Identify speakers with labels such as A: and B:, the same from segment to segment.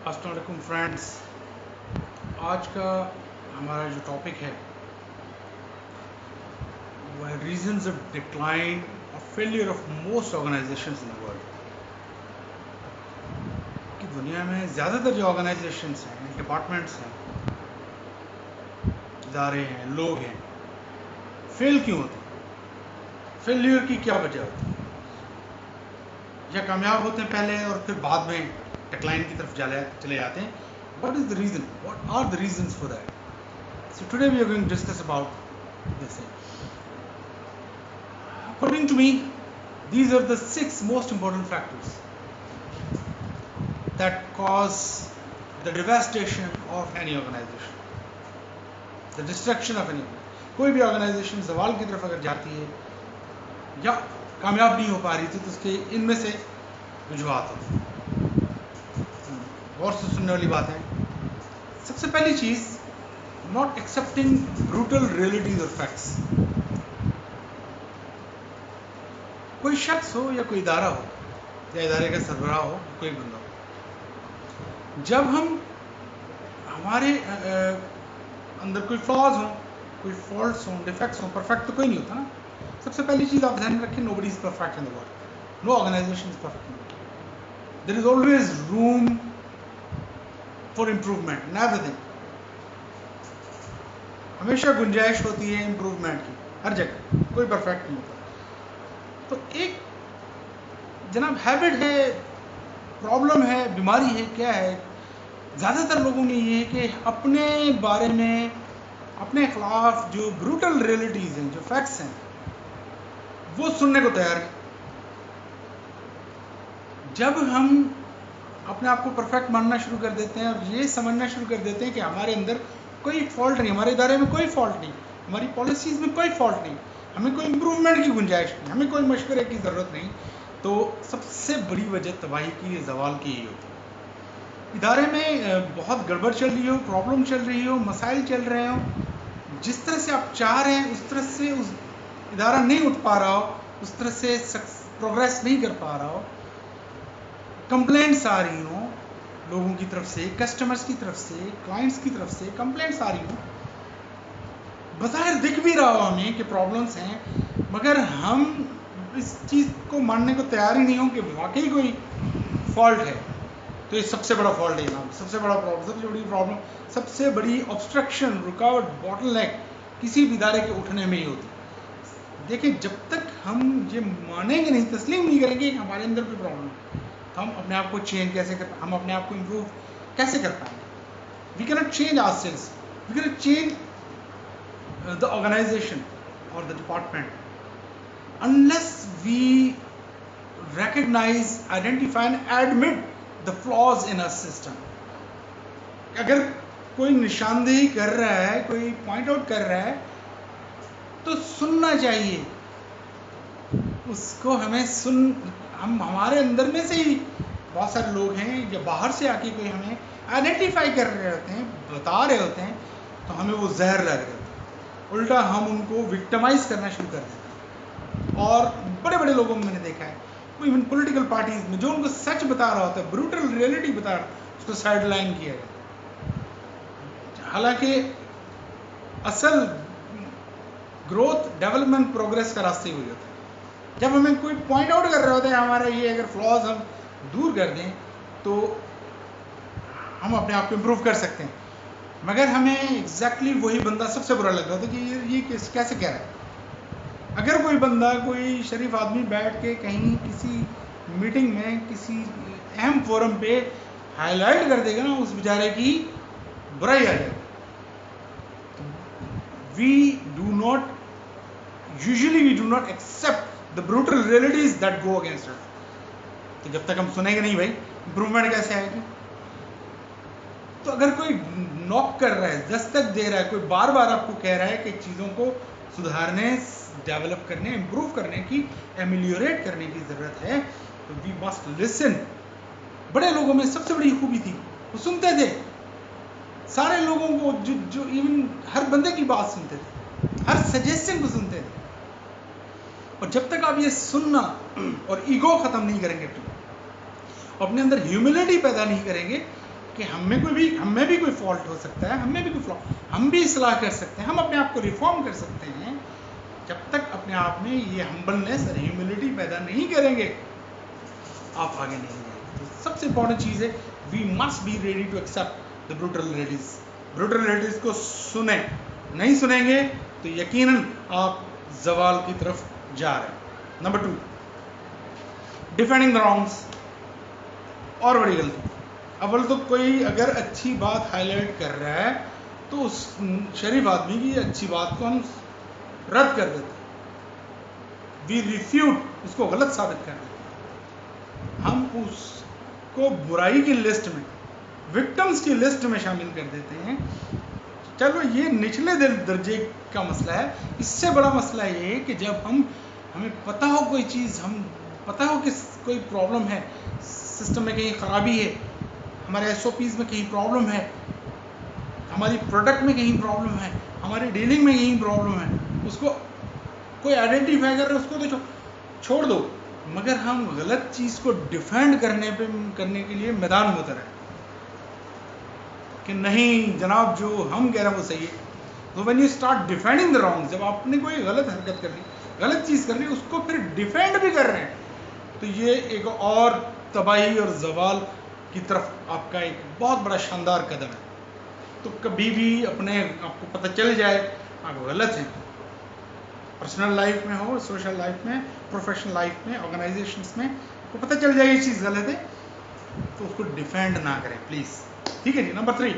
A: अस्सलाम वालेकुम फ्रेंड्स। आज का हमारा जो टॉपिक है वो है रीजंस ऑफ डिक्लाइन और failure of most organisations in the world. कि दुनिया में ज़्यादातर जो ऑर्गेनाइजेशंस हैं, डिपार्टमेंट्स हैं, इदारे हैं, लोग हैं, फेल क्यों होते हैं? फेलियर की क्या वजह होती है? या कामयाब होते हैं पहले और फिर बाद में डिक्लाइन की तरफ चले जाते हैं? What is the reason? What are the reasons for that? So today we are going to discuss about this thing. According to me, these are the 6 most important factors that cause the devastation of any organization, the destruction of any organization. कोई भी organisation ज़वाल की तरफ अगर जाती है या कामयाब नहीं हो पा रही थी तो उसके इनमें से वजूहात होती हैं। गौर से सुनने वाली बात है। सबसे पहली चीज़, नॉट एक्सेप्टिंग ब्रूटल रियलिटीज और फैक्ट्स। कोई शख्स हो या कोई इदारा हो या इदारे का सरबराह हो, कोई बंदा हो, जब हम हमारे अंदर कोई फ्लॉज हो, कोई फॉल्ट्स हो, डिफेक्ट्स हो, परफेक्ट तो कोई नहीं होता ना। सबसे पहली चीज़ आप ध्यान रखें, nobody is perfect in the world, no organisation is perfect. There is always room for improvement in everything. हमेशा गुंजाइश होती है इम्प्रूवमेंट की, हर जगह, कोई परफेक्ट नहीं होता। तो एक जनाब हैबिट है, प्रॉब्लम है, बीमारी है, क्या है? ज़्यादातर लोगों में ये है कि अपने बारे में, अपने खिलाफ जो ब्रूटल रियलिटीज़ हैं, जो फैक्ट्स हैं, वो सुनने को तैयार हैं। जब हम अपने आप को परफेक्ट मानना शुरू कर देते हैं और ये समझना शुरू कर देते हैं कि हमारे अंदर कोई फॉल्ट नहीं, हमारे इदारे में कोई फॉल्ट नहीं, हमारी पॉलिसीज़ में कोई फॉल्ट नहीं, हमें कोई इम्प्रूवमेंट की गुंजाइश नहीं, हमें कोई मशवरे की ज़रूरत नहीं, तो सबसे बड़ी वजह तबाही की, ज़वाल की ही होती है। इदारे में बहुत गड़बड़ चल रही हो, प्रॉब्लम चल रही हो, मसाइल चल रहे हो, जिस तरह से आप चाह रहे हैं उस तरह से उस इदारा नहीं उठ पा रहा हो, उस तरह से प्रोग्रेस नहीं कर पा रहा हो, कंप्लेंट्स आ रही हो लोगों की तरफ से, कस्टमर्स की तरफ से, क्लाइंट्स की तरफ से कंप्लेंट्स आ रही हो, बज़ाहिर दिख भी रहा हो हमें कि प्रॉब्लम्स हैं, मगर हम इस चीज़ को मानने को तैयार ही नहीं हो कि वाकई कोई फॉल्ट है। तो ये सबसे बड़ा फॉल्ट है ना, सबसे बड़ा प्रॉब्लम, सबसे बड़ी प्रॉब्लम, सबसे बड़ी ऑब्स्ट्रक्शन, रुकावट, बॉटलनेक किसी भी इदारे के उठने में ही होती है। देखिए, जब तक हम ये मानेंगे नहीं, तस्लीम नहीं करेंगे कि हमारे अंदर कोई प्रॉब्लम है, तो हम अपने आप को चेंज कैसे कर, हम अपने आप को इम्प्रूव कैसे कर पाएंगे? We cannot change ourselves, we cannot change the organisation और the department unless we recognize, identify and admit the flaws in our system. अगर कोई निशानदेही कर रहा है, कोई पॉइंट आउट कर रहा है, तो सुनना चाहिए उसको। हम हमारे अंदर में से ही बहुत सारे लोग हैं या बाहर से आके कोई हमें आइडेंटिफाई कर रहे होते हैं, बता रहे होते हैं, तो हमें वो जहर लग रहे होते हैं। उल्टा हम उनको विक्टिमाइज करना शुरू कर देते हैं। और बड़े बड़े लोगों में मैंने देखा है, इवन पॉलिटिकल पार्टीज में, जो उनको सच बता रहा होता है, ब्रूटल रियलिटी बता रहा, उसको साइड लाइन किया गया। हालांकि असल ग्रोथ, डेवलपमेंट, प्रोग्रेस का रास्ते ही हुई होता है। जब हमें कोई पॉइंट आउट कर रहे होते हैं हमारा ये अगर फ्लॉज हम दूर कर दें तो हम अपने आप को इम्प्रूव कर सकते हैं, मगर हमें एग्जैक्टली वही बंदा सबसे बुरा लग रहा होता है कि ये कैसे कह रहा है। अगर कोई बंदा, कोई शरीफ आदमी बैठ के कहीं किसी मीटिंग में, किसी अहम फोरम पे हाईलाइट कर देगा ना उस बेचारे की बुराई आ जाएगी। Usually we do not accept the brutal realities that go against us. तो जब तक हम सुनेंगे नहीं भाई, इंप्रूवमेंट कैसे आएगी? तो अगर कोई नॉक कर रहा है, दस्तक दे रहा है, कोई बार बार आपको कह रहा है कि चीज़ों को सुधारने, डेवलप करने, इम्प्रूव करने की, एमिलियोरेट करने की ज़रूरत है, तो वी मस्ट लिसन। बड़े लोगों में सबसे बड़ी खूबी थी, वो सुनते थे सारे लोगों को, जो इवन हर बंदे की बात सुनते थे, हर सजेशन को सुनते थे। और जब तक आप ये सुनना और ईगो ख़त्म नहीं करेंगे, अपने अंदर ह्यूमिलिटी पैदा नहीं करेंगे, कि हम में भी कोई फॉल्ट हो सकता है, हम भी इस्लाह कर सकते हैं, हम अपने आप को रिफॉर्म कर सकते हैं। जब तक अपने आप में ये हम्बलनेस और ह्यूमिलिटी पैदा नहीं करेंगे, आप आगे नहीं जाएंगे। तो सबसे इंपॉर्टेंट चीज़ है, we must be ready to accept the brutal realities. Brutal realities को सुने, नहीं सुनेंगे तो यकीनन आप जवाल की तरफ जा रहे हैं। Number 2, defending the wrongs. और बड़ी गलती, अव्वल तो कोई अगर अच्छी बात हाईलाइट कर रहा है तो उस शरीफ आदमी की अच्छी बात को हम रद्द कर देते हैं, वी रिफ्यूट, उसको गलत साबित कर देते हैं, हम उसको बुराई की लिस्ट में, विक्टिम्स की लिस्ट में शामिल कर देते हैं। चलो ये निचले दर्जे का मसला है। इससे बड़ा मसला ये है कि जब हमें पता हो कोई चीज़, हम पता हो कि कोई प्रॉब्लम है, सिस्टम में कहीं खराबी है, हमारे SOPs में कहीं प्रॉब्लम है, हमारी प्रोडक्ट में कहीं प्रॉब्लम है, हमारी डीलिंग में कहीं प्रॉब्लम है, उसको कोई आइडेंटिफाई कर रहे है, उसको तो छोड़ दो, मगर हम गलत चीज़ को डिफेंड करने के लिए मैदान में उतर आए कि नहीं जनाब जो हम कह रहे हैं वो सही है। तो when you start defending the wrong, जब आपने कोई गलत हरकत कर ली, गलत चीज़ कर ली, उसको फिर डिफेंड भी कर रहे हैं, तो ये एक और तबाही और जवाल की तरफ आपका एक बहुत बड़ा शानदार कदम है। तो कभी भी अपने आपको पता चल जाए आप गलत हैं, पर्सनल लाइफ में हो, सोशल लाइफ में, प्रोफेशनल लाइफ में, ऑर्गेनाइजेशंस में, तो पता चल जाए ये चीज़ गलत है, तो उसको डिफेंड ना करें प्लीज़। ठीक है जी। Number 3,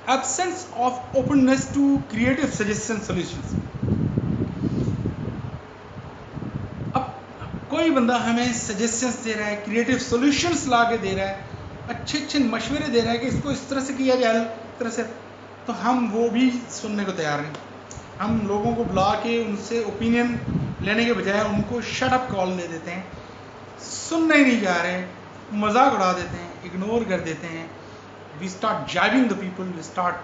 A: absence of openness to creative suggestion solutions. अब कोई बंदा हमें सजेशंस दे रहा है, क्रिएटिव सॉल्यूशंस ला के दे रहा है, अच्छे मशवरे दे रहा है कि इसको इस तरह से किया जाए, इस तरह से, तो हम वो भी सुनने को तैयार नहीं। हम लोगों को बुला के उनसे ओपिनियन लेने के बजाय उनको शट अप कॉल दे देते हैं, सुनने ही नहीं जा रहे, मजाक उड़ा देते हैं, इग्नोर कर देते हैं। We start jiving the people, we start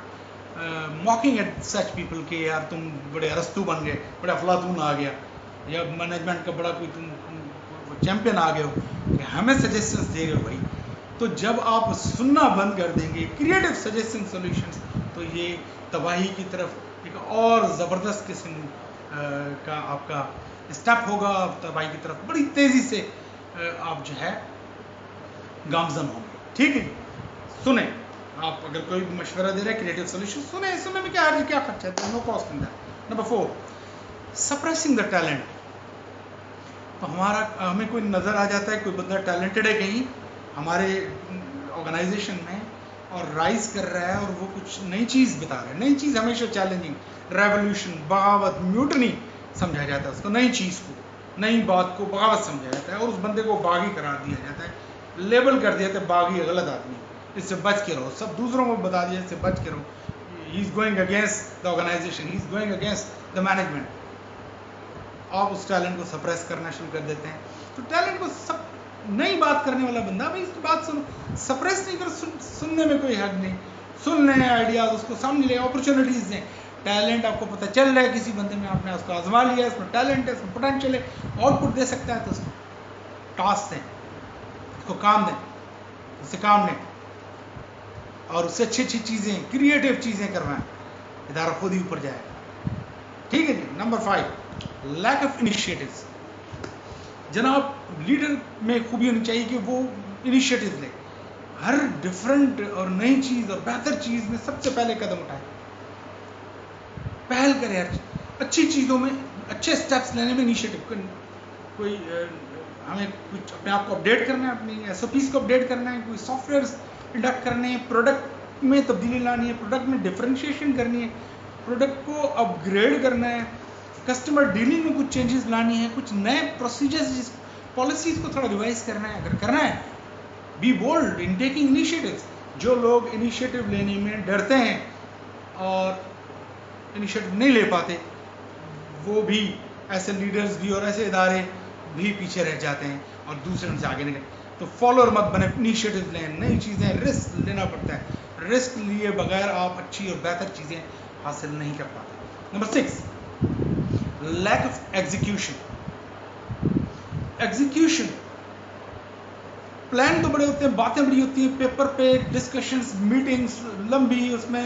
A: mocking at such people कि यार तुम बड़े अरस्तू बन गए, बड़ा अफलातून आ गया, या मैनेजमेंट का बड़ा कोई तुम चैंपियन आ गए हो कि हमें सजेशंस दे रहे हो भाई। तो जब आप सुनना बंद कर देंगे क्रिएटिव सजेशन सॉल्यूशंस, तो ये तबाही की तरफ एक और ज़बरदस्त किस्म का आपका स्टेप होगा, तबाही की तरफ बड़ी तेज़ी से आप जो है गामजन होंगे। ठीक है, सुने, आप अगर कोई भी मशवरा दे रहे हैं क्रिएटिव सॉल्यूशन, सुने में क्या खर्चा है, no cost in that. Number 4, suppressing the talent. तो हमें कोई नज़र आ जाता है, कोई बंदा टैलेंटेड है कहीं हमारे ऑर्गेनाइजेशन में और राइज कर रहा है और वो कुछ नई चीज़ बता रहा है, नई चीज़ हमेशा चैलेंजिंग, रेवोल्यूशन, बगावत, म्यूटनी समझा जाता है उसको, नई चीज़ को, नई बात को बगावत समझा जाता है और उस बंदे को बागी करार दिया जाता है, लेबल कर दिया जाता है बागी, गलत आदमी, इससे बच के रहो, सब दूसरों को बता दिया इससे बच के रहो, he is going against the organisation, he is going against the management. आप उस टैलेंट को सप्रेस करना शुरू कर देते हैं। तो टैलेंट को सब नई बात करने वाला बंदा, भाई इसकी बात सुनो, सप्रेस नहीं कर, सुनने में कोई हद नहीं, सुन लें आइडियाज, उसको समझ लें, अपॉर्चुनिटीज दें। टैलेंट आपको पता चल रहा है किसी बंदे में, आपने उसको आजमा लिया, इसमें टैलेंट है, इसमें पोटेंशियल है, आउटपुट दे सकता है, तो उसको टास्क दें, उसको काम दें, उससे काम लें और उससे अच्छी चीज़ें, क्रिएटिव चीज़ें करवाएं, इदारा खुद ही ऊपर जाएगा। ठीक है जी। Number 5, lack of initiatives. जनाब लीडर में खूबी होनी चाहिए कि वो इनिशिएटिव ले, हर डिफरेंट और नई चीज़ और बेहतर चीज़ में सबसे पहले कदम उठाए, पहल करे, हर अच्छी चीज़ों में अच्छे स्टेप्स लेने में इनिशिएटिव। कोई हमें कुछ अपने आप को अपडेट करना है, अपनी SOPs को अपडेट करना है, कोई सॉफ्टवेयर इंडक्ट करने हैं, प्रोडक्ट में तब्दीली लानी है, प्रोडक्ट में डिफरेंशिएशन करनी है, प्रोडक्ट को अपग्रेड करना है, कस्टमर डीलिंग में कुछ चेंजेस लानी है, कुछ नए प्रोसीजर्स, पॉलिसीज़ को थोड़ा रिवाइज करना है। अगर करना है, be bold in taking initiatives. जो लोग इनिशिएटिव लेने में डरते हैं और इनिशिएटिव नहीं ले पाते, वो भी, ऐसे लीडर्स भी और ऐसे इदारे भी पीछे रह जाते हैं और दूसरे उनसे आगे निकल। तो फॉलोअर मत बने, इनिशिएटिव लें, नई चीज़ें, रिस्क लेना पड़ता है, रिस्क लिए बगैर आप अच्छी और बेहतर चीज़ें हासिल नहीं कर पाते। Number 6, lack of execution. Plan तो बड़े होते हैं, बातें बड़ी होती हैं, पेपर पे डिस्कशंस, मीटिंग्स लंबी, उसमें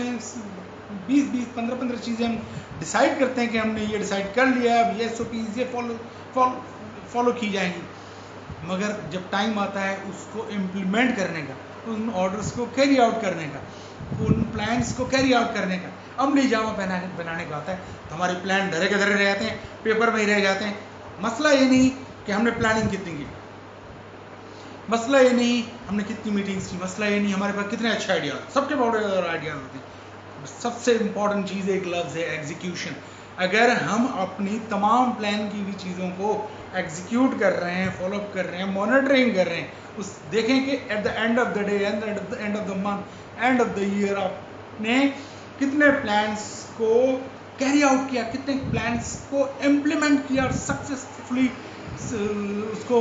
A: 20-20, 15-15 चीज़ें हम डिसाइड करते हैं कि हमने ये डिसाइड कर लिया, अब ये SOPs ये फॉलो की जाएंगी। मगर जब टाइम आता है उसको इम्प्लीमेंट करने का, उन ऑर्डर्स को कैरी आउट करने का, उन प्लान्स को कैरी आउट करने का, अमली जामा बनाने का आता है, तो हमारे प्लान धरे के धरे रह जाते हैं, पेपर में ही रह जाते हैं। मसला ये नहीं कि हमने प्लानिंग कितनी की, मसला ये नहीं हमने कितनी मीटिंग्स की, मसला ये नहीं हमारे पास कितने अच्छे आइडियाज, सबके बहुत आइडियाज होते हैं। सबसे इम्पॉर्टेंट चीज़ एक लफ्ज़ है एग्जीक्यूशन। अगर हम अपनी तमाम प्लान की हुई चीज़ों को एग्जीक्यूट कर रहे हैं, फॉलोअप कर रहे हैं, मॉनिटरिंग कर रहे हैं, उस देखें कि at the end of the day, end of the month, end of the year आपने कितने प्लान्स को कैरी आउट किया, कितने प्लान्स को इम्प्लीमेंट किया और सक्सेसफुली उसको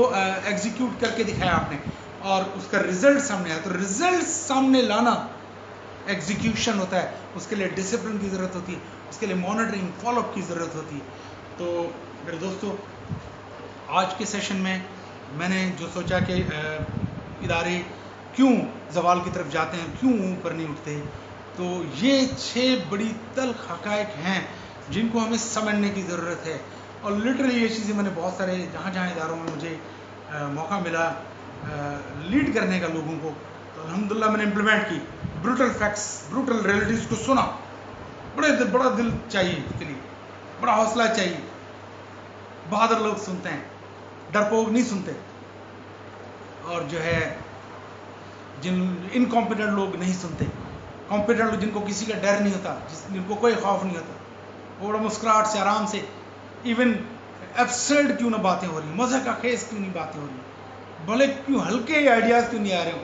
A: एग्जीक्यूट करके दिखाया आपने, और उसका रिजल्ट सामने आया। तो रिजल्ट सामने लाना एग्जीक्यूशन होता है, उसके लिए डिसिप्लिन की ज़रूरत होती है, उसके लिए मॉनिटरिंग फॉलोअप की ज़रूरत होती है। तो मेरे दोस्तों, आज के सेशन में मैंने जो सोचा कि इदारे क्यों ज़वाल की तरफ जाते हैं, क्यों ऊपर नहीं उठते, तो ये 6 बड़ी तल्ख हक़ाइक़ हैं जिनको हमें समझने की ज़रूरत है। और लिटरली ये चीज़ें मैंने बहुत सारे जहाँ जहाँ इदारों में मुझे मौका मिला लीड करने का लोगों को, तो अल्हम्दुलिल्लाह मैंने इम्प्लीमेंट की। ब्रूटल फैक्ट्स, ब्रूटल रियलिटीज़ को सुना, बड़ा दिल चाहिए इसके लिए, बड़ा हौसला चाहिए। बहादुर लोग सुनते हैं, डरपोक नहीं सुनते, और जो है इनकॉम्पिटेंट लोग नहीं सुनते। कॉम्पिटेंट लोग जिनको किसी का डर नहीं होता, जिनको कोई खौफ नहीं होता, वो बड़ा मुस्कुराहट से आराम से, इवन एब्सर्ड क्यों ना बातें हो रही, मज़े का खेस क्यों नहीं बातें हो रही, भले क्यों हल्के आइडियाज़ क्यों नहीं आ रहे हो,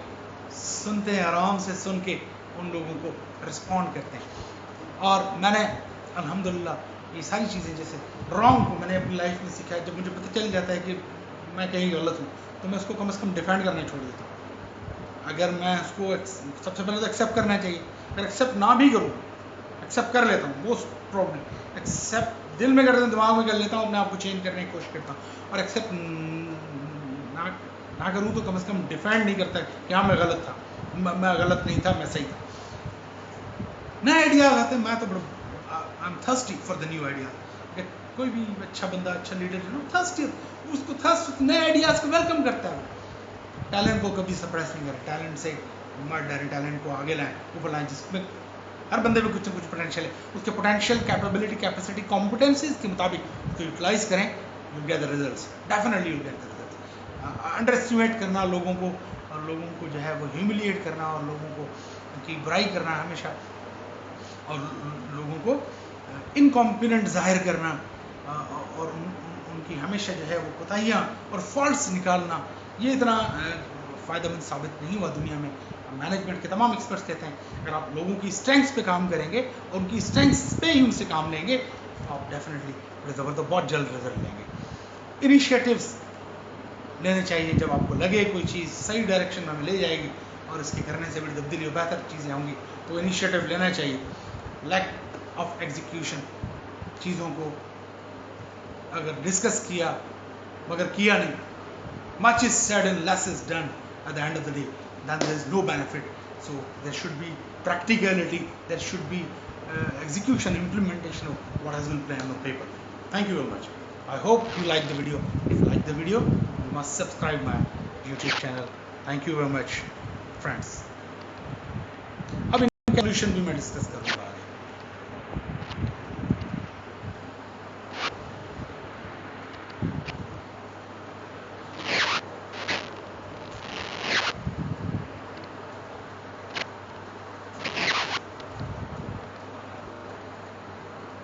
A: सुनते हैं, आराम से सुन के उन लोगों को रिस्पॉन्ड करते हैं। और मैंने अल्हम्दुलिल्लाह ये सारी चीज़ें, जैसे रॉन्ग को मैंने अपनी लाइफ में सीखा है। जब मुझे पता चल जाता है कि मैं कहीं गलत हूँ, तो मैं उसको कम से कम डिफेंड करना छोड़ देता हूँ। अगर मैं उसको सबसे पहले तो एक्सेप्ट करना चाहिए, अगर एक्सेप्ट ना भी करूँ, एक्सेप्ट कर लेता हूँ, वो प्रॉब्लम। एक्सेप्ट दिल में कर देता हूँ, दिमाग में कर लेता हूँ, अपने आप को चेंज करने की कोशिश करता हूँ। और एक्सेप्ट ना करूँ तो कम से कम डिफेंड नहीं करता कि हाँ मैं गलत था, मैं गलत नहीं था, मैं सही था। नए आइडियाज आते हैं, मैं तो I am thirsty for the new idea. कोई भी अच्छा बंदा, अच्छा लीडर है ना, थर्स्टी, उसको थर्स्ट नए आइडियाज़ को वेलकम करता है। टैलेंट को कभी सप्रेस नहीं करे, टैलेंट से मत डरें, टैलेंट को आगे लाएं, ऊपर लाएं। जिसमें हर बंदे में कुछ ना कुछ पोटेंशियल है, उसके पोटेंशियल, कैपेबिलिटी, कैपेसिटी, कॉम्पिटेंसीज के मुताबिक उसको यूटिलाइज करें, you get the results, definitely you get the results. Under estimate करना लोगों को, और लोगों को जो है वो ह्यूमिलिएट करना, और लोगों को उनकी बुराई करना हमेशा, और लोगों को इनकॉम्पिटेंट जाहिर करना, और उनकी हमेशा जो है वो कोताहियाँ और फॉल्ट्स निकालना, ये इतना फ़ायदेमंद साबित नहीं हुआ दुनिया में। मैनेजमेंट के तमाम एक्सपर्ट्स कहते हैं अगर आप लोगों की स्ट्रेंथ्स पे काम करेंगे और उनकी स्ट्रेंथ्स पे ही उनसे काम लेंगे, तो आप डेफिनेटली ज़बरदस्त बहुत जल्द रिजल्ट लेंगे। इनिशिएटिव्स लेने चाहिए जब आपको लगे कोई चीज़ सही डायरेक्शन में ले जाएगी और इसके करने से बड़ी तब्दीली और बेहतर चीज़ें होंगी, तो इनिशिएटिव लेना चाहिए। लैक ऑफ एग्जीक्यूशन, चीज़ों को अगर डिस्कस किया मगर किया नहीं, much is said and less is done at the end of the day, then there is no benefit. So there should be practicality, there should be execution, implementation of what has been planned on paper. Thank you very much. I hope you like the video. If you like the video, you must subscribe my YouTube channel. Thank you very much, friends. अब इनका solution भी मैं discuss करूँगा।